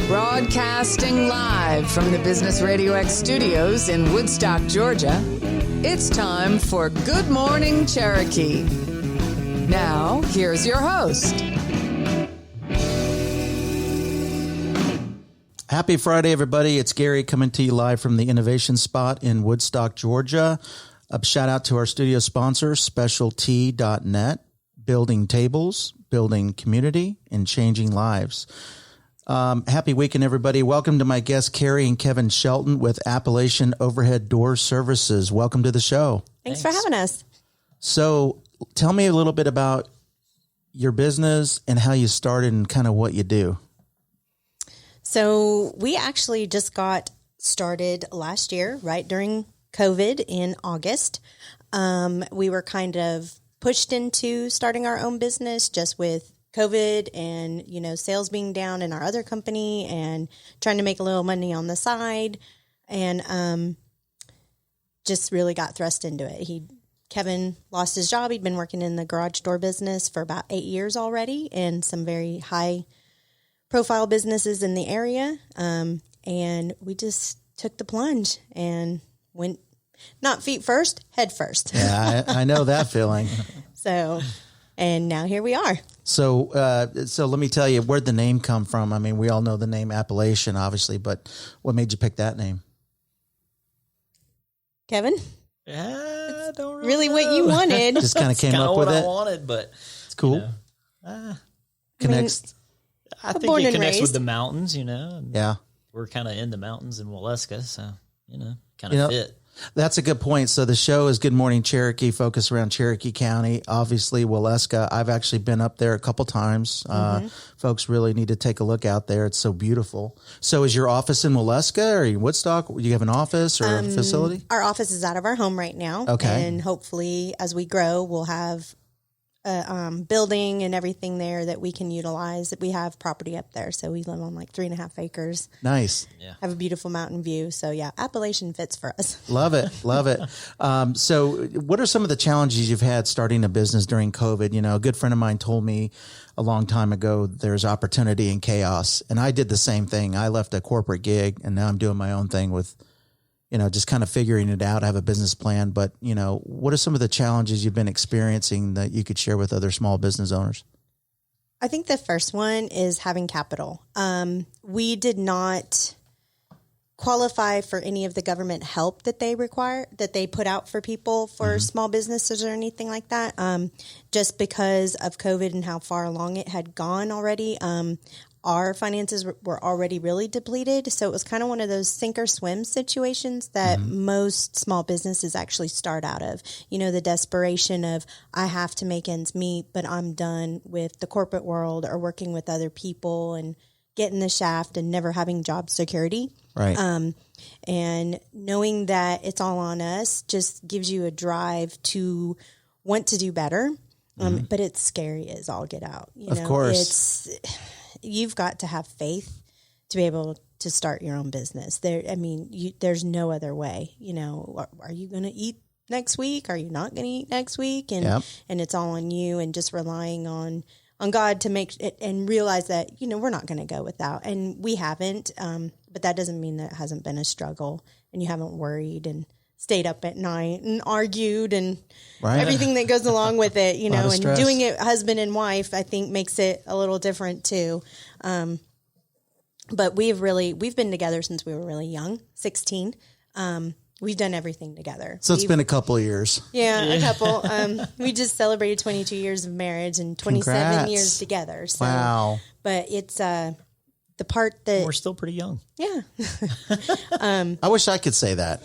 Broadcasting live from the Business RadioX studios in Woodstock, Georgia, it's time for Good Morning Cherokee. Now, here's your host. Happy Friday, everybody. It's Gary coming to you live from the Innovation Spot in Woodstock, Georgia. A shout out to our studio sponsor, specialty.net, building tables, building community, and changing lives. Happy weekend, everybody. Welcome to my guests, Cari and Kevin Shelton with Appalachian Overhead Door Services. Welcome to the show. Thanks for having us. So tell me a little bit about your business and how you started and kind of what you do. So we actually just got started last year, right during COVID in August. We were kind of pushed into starting our own business just with COVID and, you know, sales being down in our other company and trying to make a little money on the side, and just really got thrust into it. Kevin lost his job. He'd been working in the garage door business for about 8 years already and some very high profile businesses in the area. And we just took the plunge and went not feet first, head first. Yeah, I know that feeling. So, and now here we are. So let me tell you, where'd the name come from? I mean, we all know the name Appalachian, obviously, but what made you pick that name? Kevin? Yeah, I don't really know. What you wanted. Just kind of came up with what it. I wanted, but It's cool. You know, Connects. I think born it and connects with raised. the mountains. You know, and Yeah. we're kind of in the mountains in Waleska, so kind of fit. That's a good point. So the show is Good Morning Cherokee, focused around Cherokee County. Obviously, Waleska. I've actually been up there a couple times. Folks really need to take a look out there. It's so beautiful. So is your office in Waleska or in Woodstock? Do you have an office or a facility? Our office is out of our home right now. Okay. And hopefully as we grow, we'll have a building and everything there that we can utilize. We have property up there. So we live on like 3.5 acres. Nice. Yeah. Have a beautiful mountain view. So yeah, Appalachian fits for us. Love it. Love it. So what are some of the challenges you've had starting a business during COVID? You know, a good friend of mine told me a long time ago, there's opportunity in chaos. And I did the same thing. I left a corporate gig and now I'm doing my own thing with, just kind of figuring it out. I have a business plan, but what are some of the challenges you've been experiencing that you could share with other small business owners? I think the first one is having capital. We did not qualify for any of the government help that they put out for people for small businesses or anything like that. Just because of COVID and how far along it had gone already. Our finances were already really depleted. So it was kind of one of those sink or swim situations that most small businesses actually start out of. The desperation of, I have to make ends meet, but I'm done with the corporate world or working with other people and getting the shaft and never having job security. Right. And knowing that it's all on us just gives you a drive to want to do better. But it's scary as all get out. Of course. You've got to have faith to be able to start your own business. There's no other way. Are you going to eat next week? Are you not going to eat next week? And it's all on you, and just relying on God to make it and realize that, we're not going to go without. And we haven't, but that doesn't mean that it hasn't been a struggle and you haven't worried and stayed up at night and argued and everything that goes along with it, and stress. Doing it husband and wife, I think makes it a little different too. But we've been together since we were really young, 16. We've done everything together. So it's been a couple of years. Yeah, a couple. We just celebrated 22 years of marriage and 27 Congrats. years together. So, Wow. But it's the part that We're still pretty young. yeah. I wish I could say that.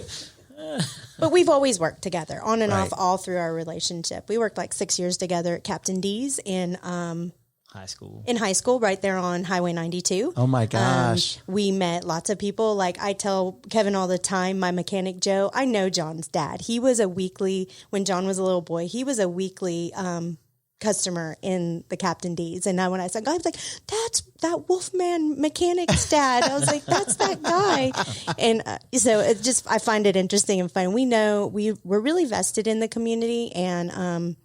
But we've always worked together on and Right. off all through our relationship. We worked like 6 years together at Captain D's in High school. right there on Highway 92. Oh my gosh. We met lots of people. Like I tell Kevin all the time, my mechanic Joe, I know John's dad. He was when John was a little boy, he was a weekly customer in the Captain D's. And now when I said, I was like, that's that Wolfman mechanic's dad. I was like, that's that guy. And so it just, I find it interesting and fun. We know we're really vested in the community, and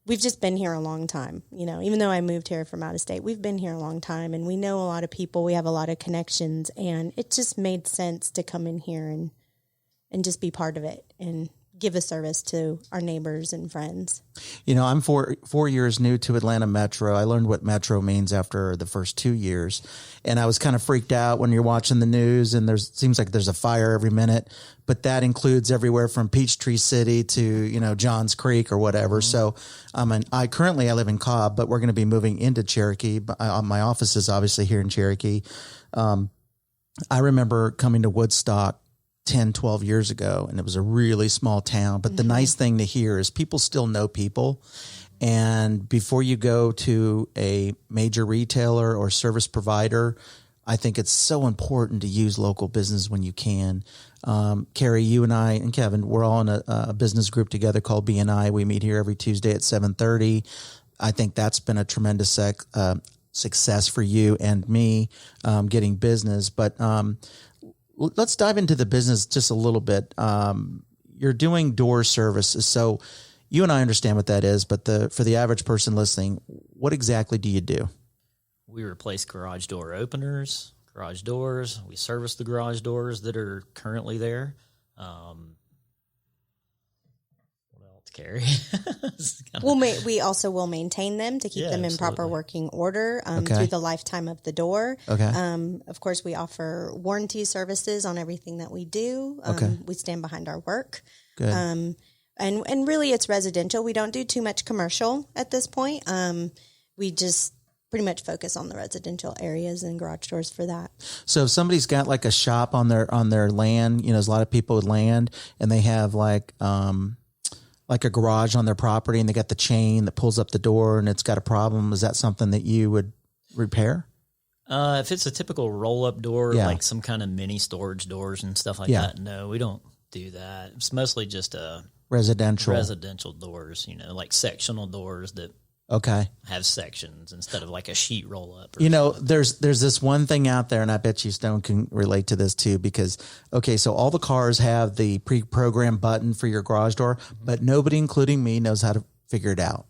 we've just been here a long time. You know, even though I moved here from out of state, we've been here a long time, and we know a lot of people. We have a lot of connections, and it just made sense to come in here and just be part of it and give a service to our neighbors and friends. You know, I'm 4 years new to Atlanta Metro. I learned what Metro means after the first 2 years. And I was kind of freaked out when you're watching the news and seems like there's a fire every minute, but that includes everywhere from Peachtree City to, you know, Johns Creek or whatever. So I currently live in Cobb, but we're going to be moving into Cherokee. My office is obviously here in Cherokee. I remember coming to Woodstock 10, 12 years ago, and it was a really small town. But the nice thing to hear is people still know people. And before you go to a major retailer or service provider, I think it's so important to use local business when you can. Cari, you and I and Kevin, we're all in a business group together called BNI. We meet here every Tuesday at 7:30. I think that's been a tremendous success for you and me getting business. But let's dive into the business just a little bit. You're doing door services. So you and I understand what that is, but for the average person listening, what exactly do you do? We replace garage door openers, garage doors. We service the garage doors that are currently there. What else, Cari? We also will maintain them to keep them in proper working order through the lifetime of the door. Okay. Of course, we offer warranty services on everything that we do. We stand behind our work. Good. And really, it's residential. We don't do too much commercial at this point. We just pretty much focus on the residential areas and garage doors for that. So if somebody's got like a shop on their land, you know, there's a lot of people with land, and they have like a garage on their property, and they got the chain that pulls up the door and it's got a problem. Is that something that you would repair? If it's a typical roll-up door, like some kind of mini storage doors and stuff like that, no, we don't do that. It's mostly just residential doors, you know, like sectional doors that have sections instead of like a sheet roll-up. You know, there's this one thing out there, and I bet you Stone can relate to this too, because, so all the cars have the pre-programmed button for your garage door, but nobody, including me, knows how to figure it out.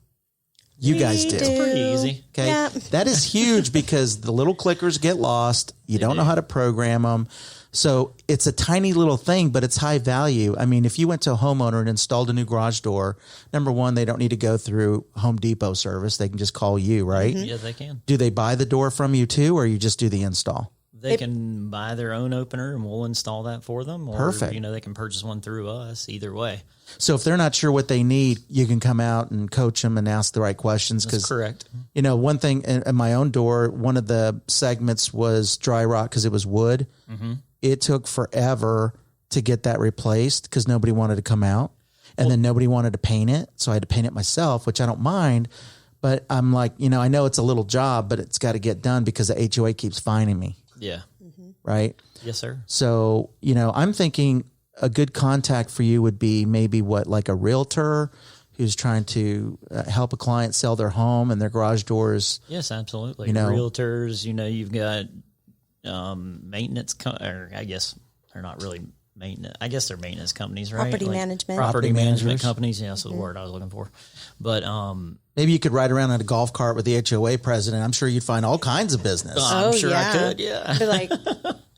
You guys do. It's pretty easy. Okay. Yeah. That is huge because the little clickers get lost. You don't know how to program them. So it's a tiny little thing, but it's high value. I mean, if you went to a homeowner and installed a new garage door, number one, they don't need to go through Home Depot service. They can just call you, right? Yeah, they can. Do they buy the door from you too, or you just do the install? They can buy their own opener and we'll install that for them. Or, Perfect. You know, they can purchase one through us, either way. So if they're not sure what they need, you can come out and coach them and ask the right questions. That's correct. You know, one thing in my own door, one of the segments was dry rot because it was wood. Mm-hmm. It took forever to get that replaced because nobody wanted to come out. And then nobody wanted to paint it. So I had to paint it myself, which I don't mind. But I'm like, you know, I know it's a little job, but it's got to get done because the HOA keeps fining me. Yeah. Mm-hmm. Right? Yes, sir. So, you know, I'm thinking a good contact for you would be maybe like a realtor who's trying to help a client sell their home and their garage doors. Yes, absolutely. You know, realtors, you know, you've got maintenance, or I guess they're not really maintenance. I guess they're maintenance companies, right? Property management. Property management companies. Yeah, that's the word I was looking for. But maybe you could ride around on a golf cart with the HOA president. I'm sure you'd find all kinds of business. I'm sure I could, yeah. Be like,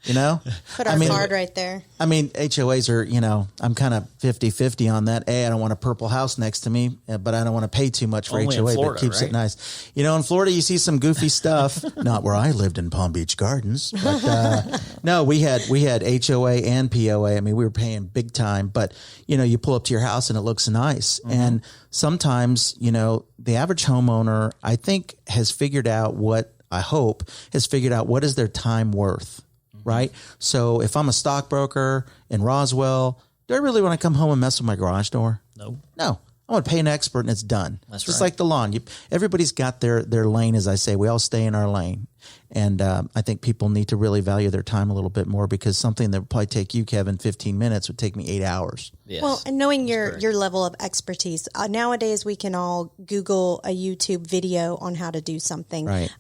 you know? Put our card right there. I mean, HOAs are, you know, I'm kind of 50-50 on that. I don't want a purple house next to me, but I don't want to pay too much for Only HOA, in Florida, but it keeps right? it nice. You know, in Florida, you see some goofy stuff. Not where I lived in Palm Beach Gardens. But, no, we had HOA and POA. I mean, we were paying big time. But, you know, you pull up to your house and it looks nice. Mm-hmm. And sometimes, you know, the average homeowner, I think, has figured out what is their time worth. Right. So if I'm a stockbroker in Roswell, do I really want to come home and mess with my garage door? No. I want to pay an expert and it's done. That's just right. like the lawn. Everybody's got their lane, as I say. We all stay in our lane. And I think people need to really value their time a little bit more because something that would probably take you, Kevin, 15 minutes would take me 8 hours. Yes. Well, and knowing your level of expertise, nowadays we can all Google a YouTube video on how to do something. Right.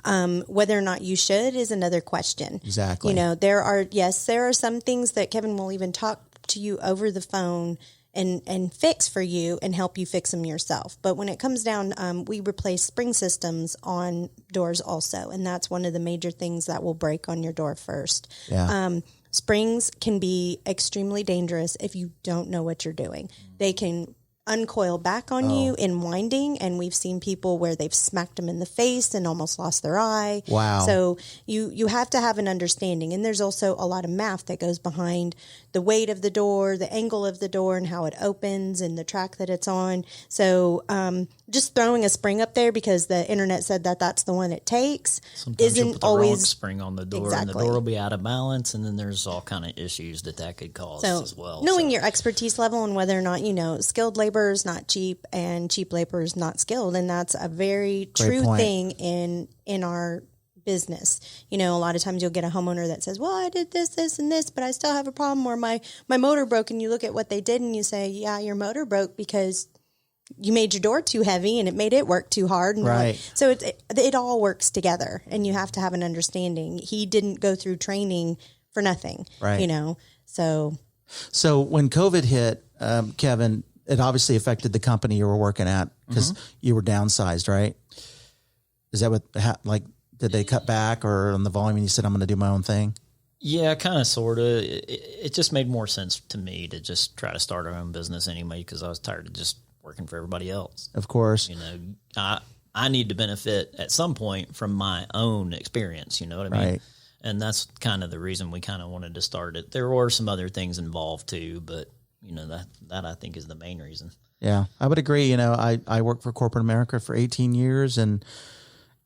Whether or not you should is another question. Exactly. You know, there are some things that Kevin will even talk to you over the phone and fix for you and help you fix them yourself. But when it comes down, we replace spring systems on doors also. And that's one of the major things that will break on your door first. Yeah. Springs can be extremely dangerous if you don't know what you're doing. They can uncoil back on you in winding, and we've seen people where they've smacked them in the face and almost lost their eye. Wow. So you have to have an understanding, and there's also a lot of math that goes behind the weight of the door, the angle of the door, and how it opens, and the track that it's on. So just throwing a spring up there because the internet said that that's the one it takes Sometimes you'll isn't put the always wrong spring on the door, and the door will be out of balance, and then there's all kind of issues that could cause as well. Knowing your expertise level and whether or not, skilled labor is not cheap and cheap labor is not skilled. And that's a very true thing in our business. A lot of times you'll get a homeowner that says, well, I did this, this, and this, but I still have a problem, or my motor broke, and you look at what they did and you say, yeah, your motor broke because you made your door too heavy and it made it work too hard. And right. So it all works together, and you have to have an understanding. He didn't go through training for nothing, right. So when COVID hit, Kevin, it obviously affected the company you were working at because you were downsized, right? Is that what, did they cut back or on the volume and you said, I'm going to do my own thing? Yeah, kind of, sort of. It just made more sense to me to just try to start our own business anyway, because I was tired of just working for everybody else. Of course. I need to benefit at some point from my own experience, you know what I mean? Right. And that's kind of the reason we kind of wanted to start it. There were some other things involved too, but that I think is the main reason. Yeah, I would agree. I worked for corporate America for 18 years, and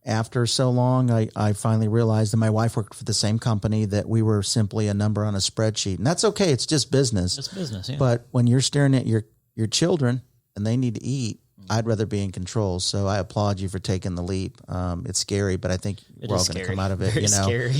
after so long, I finally realized that my wife worked for the same company, that we were simply a number on a spreadsheet. And that's okay. It's just business. It's business, yeah. But when you're staring at your children and they need to eat, I'd rather be in control. So I applaud you for taking the leap. It's scary, but I think we're all going to come out of it. Very scary.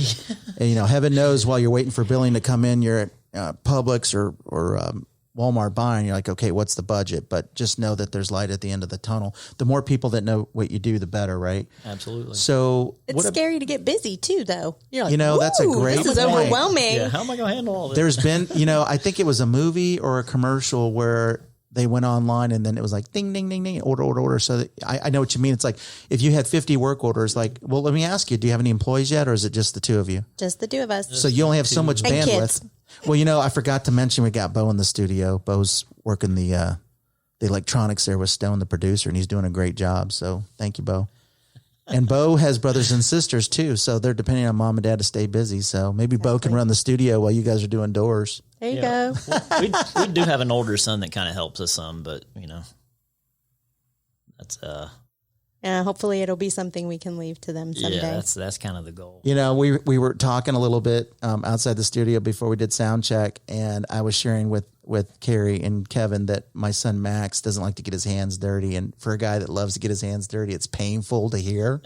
And, heaven knows while you're waiting for billing to come in, you're at Publix or Walmart buying, you're like, okay, what's the budget? But just know that there's light at the end of the tunnel. The more people that know what you do, the better, right? Absolutely. So it's scary to get busy too, though. You're like, that's a great This is overwhelming. Yeah, how am I going to handle all this? There's been, I think it was a movie or a commercial where they went online and then it was like ding, ding, ding, ding, order. So I know what you mean. It's like if you had 50 work orders, well, let me ask you, do you have any employees yet, or is it just the two of you? Just the two of us. So you only have so much and bandwidth. Kids. Well, I forgot to mention we got Bo in the studio. Bo's working the electronics there with Stone, the producer, and he's doing a great job. So thank you, Bo. And Bo has brothers and sisters too, so they're depending on mom and dad to stay busy. So maybe Bo can run the studio while you guys are doing doors. There you go. we do have an older son that kind of helps us some, but that's Yeah, hopefully it'll be something we can leave to them someday. Yeah, that's kind of the goal. We were talking a little bit outside the studio before we did sound check, and I was sharing with Cari and Kevin that my son Max doesn't like to get his hands dirty, and for a guy that loves to get his hands dirty, it's painful to hear.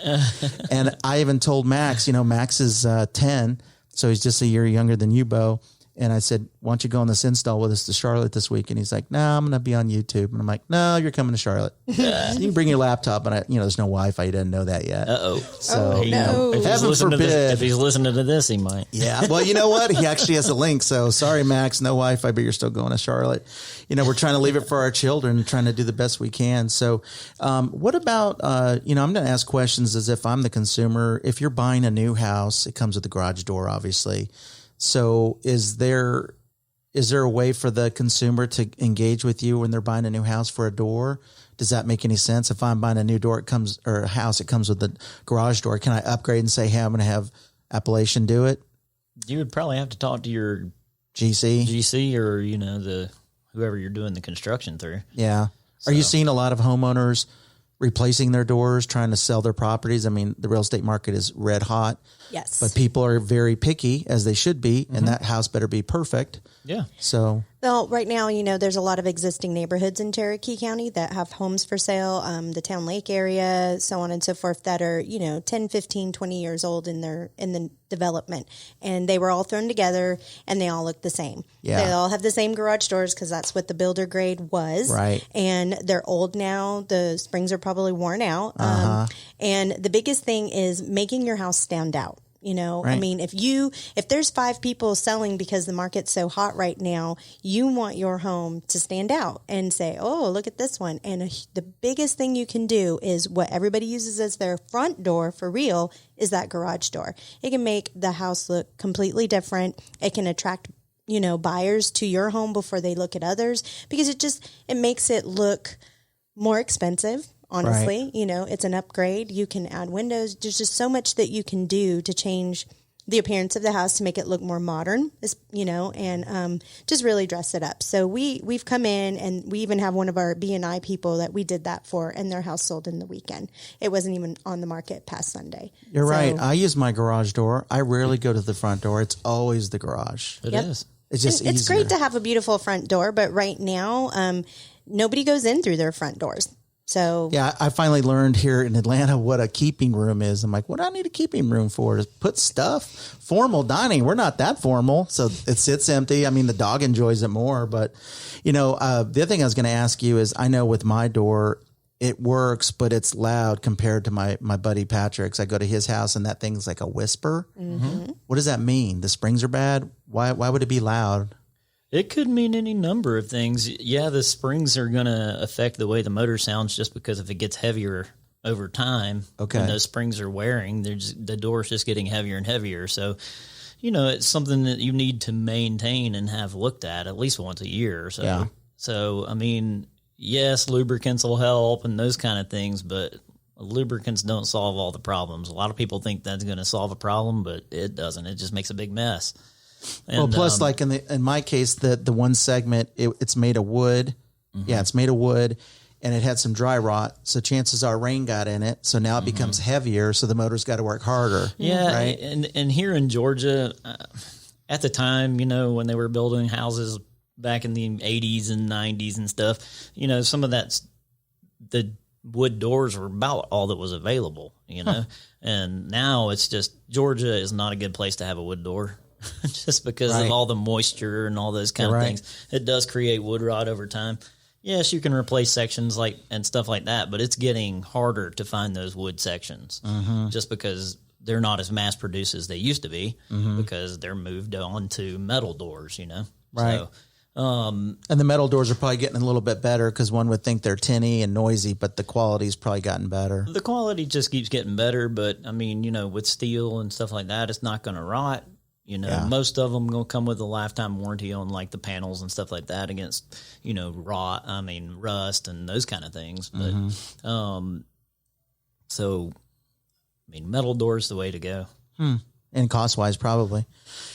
And I even told Max, Max is 10, so he's just a year younger than you, Bo. And I said, why don't you go on this install with us to Charlotte this week? And he's like, no, I'm going to be on YouTube. And I'm like, no, you're coming to Charlotte. You can bring your laptop. And there's no Wi-Fi. He doesn't know that yet. Uh-oh. So, no. Heaven forbid. If he's listening to this, he might. Yeah. Well, you know what? He actually has a link. So sorry, Max, no Wi-Fi, but you're still going to Charlotte. We're trying to leave it for our children, trying to do the best we can. So what about, I'm going to ask questions as if I'm the consumer. If you're buying a new house, it comes with a garage door, obviously. So is there a way for the consumer to engage with you when they're buying a new house for a door? Does that make any sense? If I'm buying a new door, a house, it comes with the garage door. Can I upgrade and say, hey, I'm going to have Appalachian do it? You would probably have to talk to your GC or, the whoever you're doing the construction through. Yeah. So. Are you seeing a lot of homeowners replacing their doors, trying to sell their properties? I mean, the real estate market is red hot. Yes. But people are very picky, as they should be, and that house better be perfect. Yeah. So. Well, right now, there's a lot of existing neighborhoods in Cherokee County that have homes for sale, the Town Lake area, so on and so forth, that are, 10, 15, 20 years old in the development. And they were all thrown together, and they all look the same. Yeah. They all have the same garage doors because that's what the builder grade was. Right. And they're old now. The springs are probably worn out. And the biggest thing is making your house stand out. You know, right. I mean, if there's 5 people selling because the market's so hot right now, you want your home to stand out and say, oh, look at this one. And the biggest thing you can do is what everybody uses as their front door for real is that garage door. It can make the house look completely different. It can attract, you know, buyers to your home before they look at others, because it makes it look more expensive. Honestly, right. You know, it's an upgrade. You can add windows. There's just so much that you can do to change the appearance of the house to make it look more modern, you know, and just really dress it up. So we've come in, and we even have one of our B&I people that we did that for, and their house sold in the weekend. It wasn't even on the market past Sunday. You're right. I use my garage door. I rarely go to the front door. It's always the garage. It is. It's just easier. It's great to have a beautiful front door, but right now, nobody goes in through their front doors. So yeah, I finally learned here in Atlanta what a keeping room is. I'm like, what do I need a keeping room for? To put stuff? Formal dining. We're not that formal. So it sits empty. I mean, the dog enjoys it more. But, you know, the other thing I was going to ask you is, I know with my door, it works, but it's loud compared to my buddy Patrick's. I go to his house and that thing's like a whisper. Mm-hmm. What does that mean? The springs are bad? Why would it be loud? It could mean any number of things. Yeah, the springs are going to affect the way the motor sounds, just because if it gets heavier over time, when those springs are wearing, the door's just getting heavier and heavier. So, you know, it's something that you need to maintain and have looked at least once a year or so. Yeah. So, I mean, yes, lubricants will help and those kind of things, but lubricants don't solve all the problems. A lot of people think that's going to solve a problem, but it doesn't. It just makes a big mess. And, well, plus, like in my case, the one segment, it's made of wood. Mm-hmm. Yeah, it's made of wood, and it had some dry rot. So chances are rain got in it. So now it becomes heavier. So the motor's got to work harder. Yeah, right? and here in Georgia, at the time, you know, when they were building houses back in the 80s and 90s and stuff, you know, some of the wood doors were about all that was available, you know. And now it's just, Georgia is not a good place to have a wood door. Just because of all the moisture and all those kind of things. It does create wood rot over time. Yes, you can replace sections and stuff like that, but it's getting harder to find those wood sections just because they're not as mass produced as they used to be because they're moved on to metal doors, you know. Right. So, and the metal doors are probably getting a little bit better because one would think they're tinny and noisy, but the quality's probably gotten better. The quality just keeps getting better, but I mean, you know, with steel and stuff like that, it's not going to rot. You know, most of them going to come with a lifetime warranty on like the panels and stuff like that against, you know, rust and those kind of things. But, so, I mean, metal doors the way to go. And cost wise, probably.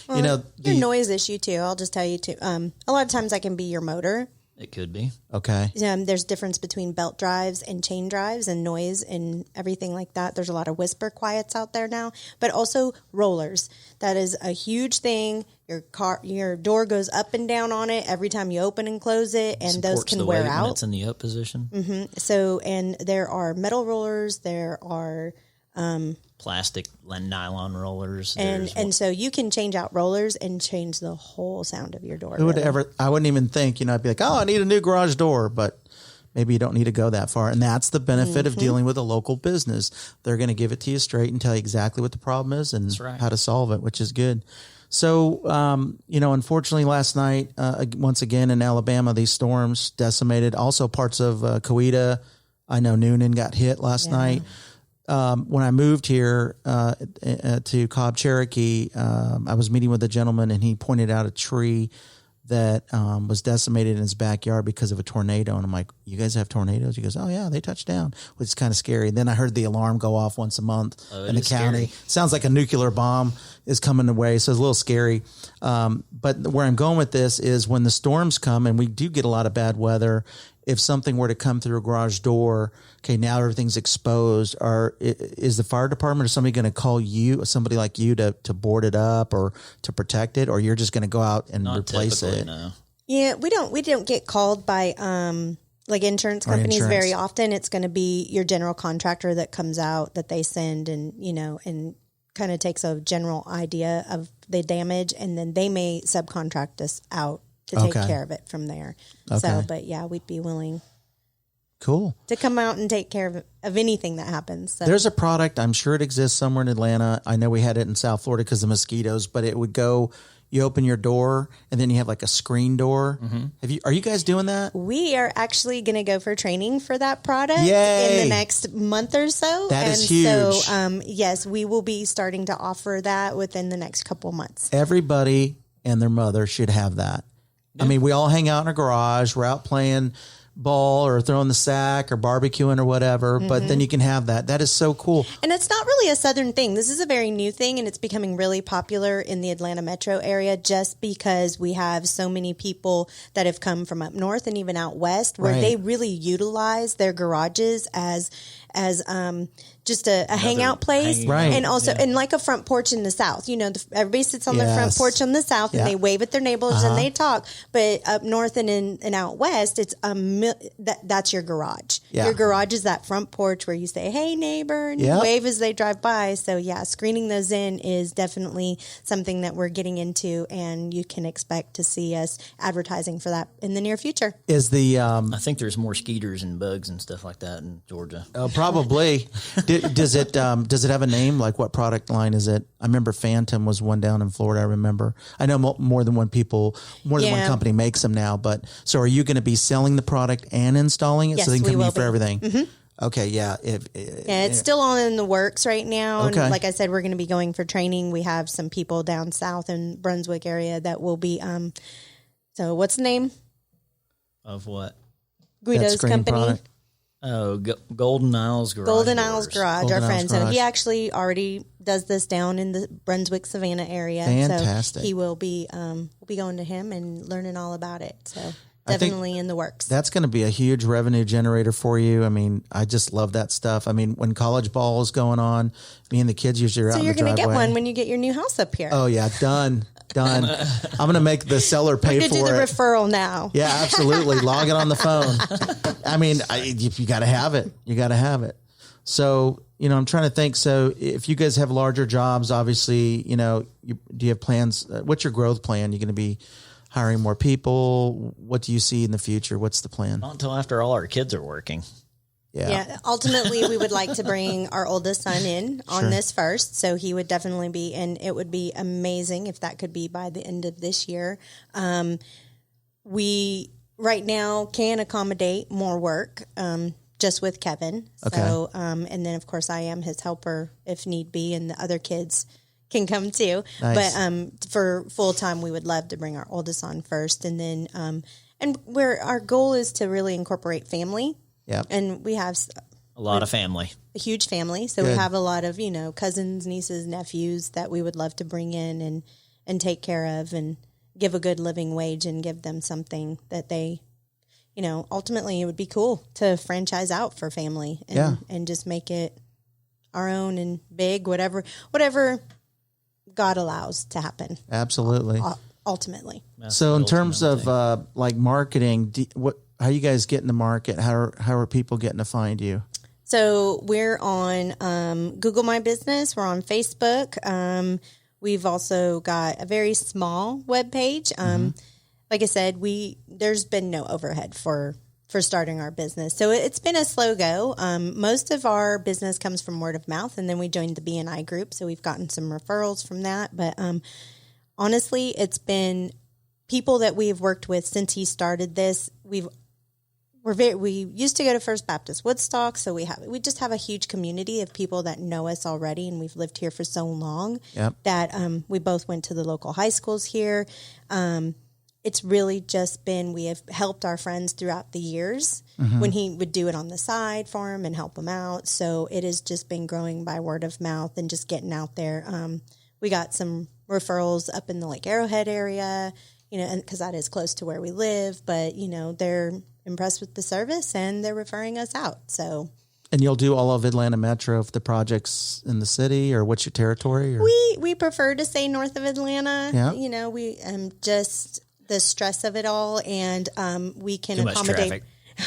Well, you know, your noise issue too. I'll just tell you too. A lot of times that can be your motor. It could be. Okay. There's difference between belt drives and chain drives and noise and everything like that. There's a lot of whisper quiets out there now, but also rollers. That is a huge thing. Your door goes up and down on it every time you open and close it, and those can wear out. It's in the up position. Mm-hmm. So, and there are metal rollers. There are plastic nylon rollers, and so you can change out rollers and change the whole sound of your door. Who would ever? I wouldn't even think. You know, I'd be like, oh, I need a new garage door, but maybe you don't need to go that far. And that's the benefit of dealing with a local business. They're going to give it to you straight and tell you exactly what the problem is and how to solve it, which is good. So, you know, unfortunately, last night, once again in Alabama, these storms decimated also parts of Coweta. I know Noonan got hit last night. When I moved here to Cobb, Cherokee, I was meeting with a gentleman, and he pointed out a tree that was decimated in his backyard because of a tornado. And I'm like, you guys have tornadoes? He goes, oh, yeah, they touch down, which is kind of scary. And then I heard the alarm go off once a month in the county. Scary. Sounds like a nuclear bomb is coming away, so it's a little scary. But where I'm going with this is when the storms come, and we do get a lot of bad weather, if something were to come through a garage door, okay, now everything's exposed, is the fire department or somebody going to call you, somebody like you, to board it up or to protect it, or you're just going to go out and replace it? No. Yeah, we don't get called by like insurance companies very often. It's going to be your general contractor that comes out, that they send, and you know, and kind of takes a general idea of the damage, and then they may subcontract us out to take care of it from there. Okay. So, but yeah, we'd be willing. Cool. To come out and take care of anything that happens. So. There's a product, I'm sure it exists somewhere in Atlanta. I know we had it in South Florida because of mosquitoes, but it would go, you open your door and then you have like a screen door. Mm-hmm. Are you guys doing that? We are actually going to go for training for that product in the next month or so. That is huge. So, yes, we will be starting to offer that within the next couple months. Everybody and their mother should have that. Yeah. I mean, we all hang out in our garage. We're out playing ball or throwing the sack or barbecuing or whatever, but then you can have that. That is so cool. And it's not really a Southern thing. This is a very new thing, and it's becoming really popular in the Atlanta metro area just because we have so many people that have come from up north and even out west where they really utilize their garages as just a hangout place, and also and like a front porch in the South. You know, everybody sits on the front porch on the South and they wave at their neighbors and they talk. But up north and out west, it's that's your garage. Yeah. Your garage is that front porch where you say, "Hey, neighbor," and you wave as they drive by. So screening those in is definitely something that we're getting into, and you can expect to see us advertising for that in the near future. Is the I think there's more skeeters and bugs and stuff like that in Georgia. Probably. Does it have a name? Like what product line is it? I remember Phantom was one down in Florida. I remember. I know more than one company makes them now. But so are you going to be selling the product and installing it? Yes, so they can come will in for everything. Mm-hmm. Okay. Yeah. It's still all in the works right now. Okay. And like I said, we're going to be going for training. We have some people down south in Brunswick area that will be. So what's the name of what? Guido's company. Product. Oh, Golden Isles Garage. Golden Isles Garage, our friend. So he actually already does this down in the Brunswick, Savannah area. Fantastic. So he will be, we'll be going to him and learning all about it. So definitely in the works. That's going to be a huge revenue generator for you. I mean, I just love that stuff. I mean, when college ball is going on, me and the kids usually are out in the driveway. So you're going to get one when you get your new house up here. Oh, yeah. Done. I'm going to make the seller pay for it. We could do the referral now. Yeah, absolutely. Log it on the phone. I mean, you got to have it. You got to have it. So, I'm trying to think. So if you guys have larger jobs, obviously, do you have plans? What's your growth plan? You're going to be hiring more people. What do you see in the future? What's the plan? Not until after all our kids are working. Yeah. Ultimately, we would like to bring our oldest son in on this first. So he would definitely be, and it would be amazing if that could be by the end of this year. We right now can accommodate more work just with Kevin. Okay. So, and then of course I am his helper if need be, and the other kids can come too. Nice. But for full time, we would love to bring our oldest on first, and then and where our goal is to really incorporate family. Yeah. And we have a lot of family, a huge family. So we have a lot of, cousins, nieces, nephews that we would love to bring in and take care of and give a good living wage and give them something that they, ultimately it would be cool to franchise out for family and just make it our own and big, whatever God allows to happen. Absolutely. Ultimately. So in terms of like marketing, how you guys get in the market? How are people getting to find you? So we're on Google My Business. We're on Facebook. We've also got a very small webpage. Like I said, there's been no overhead for starting our business. So it's been a slow go. Most of our business comes from word of mouth, and then we joined the BNI group. So we've gotten some referrals from that. But honestly, it's been people that we've worked with since he started this. We used to go to First Baptist Woodstock, so we just have a huge community of people that know us already, and we've lived here for so long that we both went to the local high schools here. It's really just been, we have helped our friends throughout the years when he would do it on the side for him and help them out. So it has just been growing by word of mouth and just getting out there. We got some referrals up in the Lake Arrowhead area, because that is close to where we live, but, they're impressed with the service and they're referring us out. So, and you'll do all of Atlanta Metro if the project's in the city, or what's your territory? Or? We prefer to say north of Atlanta. Yeah. We just the stress of it all, and we can accommodate.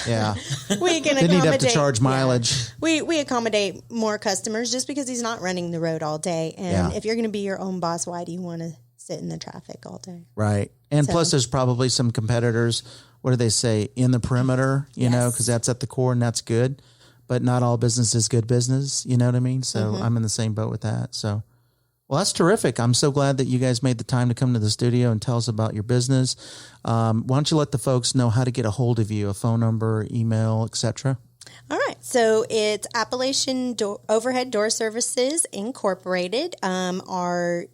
Yeah, we can. Then you'd have to charge mileage. Yeah. We accommodate more customers just because he's not running the road all day, and if you're going to be your own boss, why do you want to sit in the traffic all day? Right. And plus there's probably some competitors what do they say, in the perimeter, you know, because that's at the core and that's good. But not all business is good business. You know what I mean? So I'm in the same boat with that. So, well, that's terrific. I'm so glad that you guys made the time to come to the studio and tell us about your business. Why don't you let the folks know how to get a hold of you, a phone number, email, etc.? All right. So it's Appalachian Overhead Door Services Incorporated. Our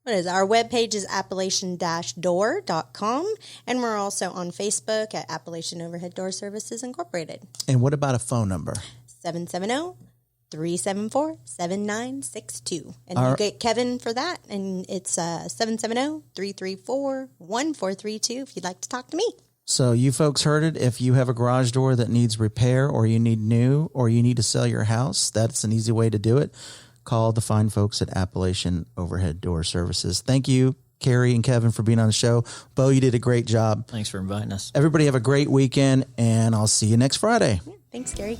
webpage is appalachian-door.com, and we're also on Facebook at Appalachian Overhead Door Services Incorporated. And what about a phone number? 770-374-7962. And you get Kevin for that, and it's 770-334-1432 if you'd like to talk to me. So you folks heard it. If you have a garage door that needs repair, or you need new, or you need to sell your house, that's an easy way to do it. Call the fine folks at Appalachian Overhead Door Services. Thank you, Cari and Kevin, for being on the show. Bo, you did a great job. Thanks for inviting us. Everybody have a great weekend, and I'll see you next Friday. Thanks, Gary.